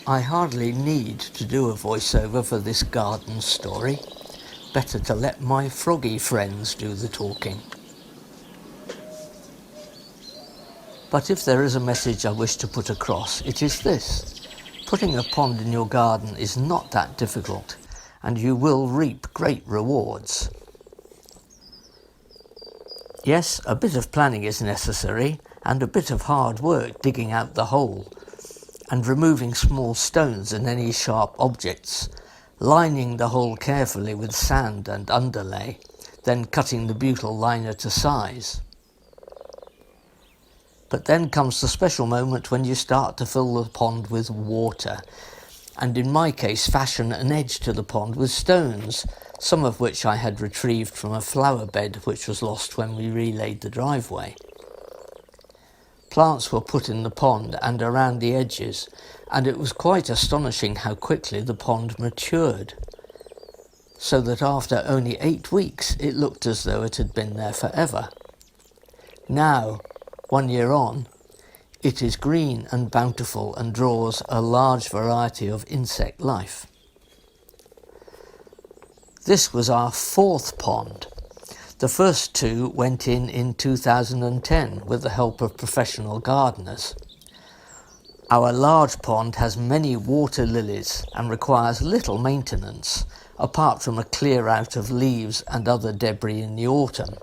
I hardly need to do a voiceover for this garden story. Better to let my froggy friends do the talking. But if there is a message I wish to put across, it is this. Putting a pond in your garden is not that difficult, and you will reap great rewards. Yes, a bit of planning is necessary, and a bit of hard work digging out the hole, and removing small stones and any sharp objects, lining the hole carefully with sand and underlay, then cutting the butyl liner to size. But then comes the special moment when you start to fill the pond with water, and in my case fashion an edge to the pond with stones, some of which I had retrieved from a flower bed which was lost when we relaid the driveway. Plants were put in the pond and around the edges, and it was quite astonishing how quickly the pond matured, so that after only 8 weeks it looked as though it had been there forever. Now, 1 year on, it is green and bountiful and draws a large variety of insect life. This was our 4th pond. The first 2 went in 2010 with the help of professional gardeners. Our large pond has many water lilies and requires little maintenance, apart from a clear out of leaves and other debris in the autumn.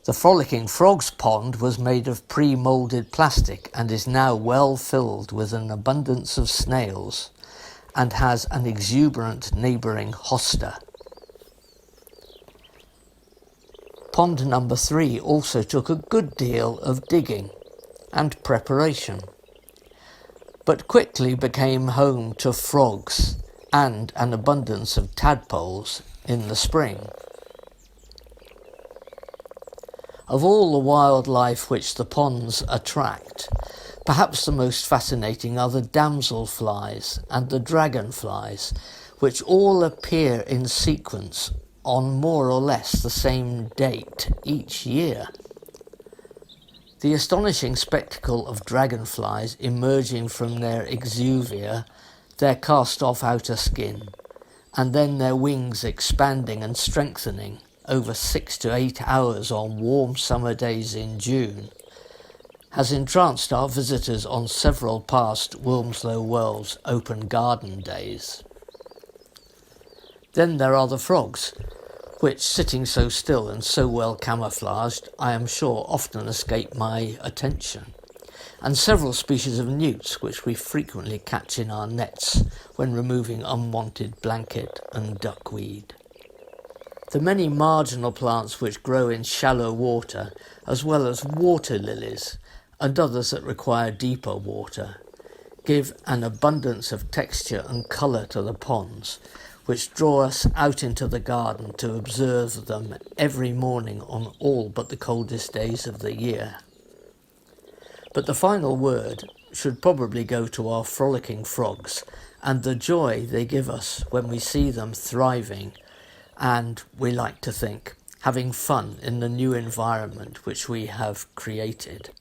The Frolicking Frogs pond was made of pre-moulded plastic and is now well filled with an abundance of snails and has an exuberant neighbouring hosta. Pond number 3 also took a good deal of digging and preparation, but quickly became home to frogs and an abundance of tadpoles in the spring. Of all the wildlife which the ponds attract, perhaps the most fascinating are the damselflies and the dragonflies, which all appear in sequence on more or less the same date each year. The astonishing spectacle of dragonflies emerging from their exuvia, their cast-off outer skin, and then their wings expanding and strengthening over 6 to 8 hours on warm summer days in June, has entranced our visitors on several past Wilmslow Wells open garden days. Then there are the frogs, which, sitting so still and so well camouflaged, I am sure often escape my attention, and several species of newts which we frequently catch in our nets when removing unwanted blanket and duckweed. The many marginal plants which grow in shallow water, as well as water lilies and others that require deeper water, give an abundance of texture and colour to the ponds, which draw us out into the garden to observe them every morning on all but the coldest days of the year. But the final word should probably go to our frolicking frogs and the joy they give us when we see them thriving and, we like to think, having fun in the new environment which we have created.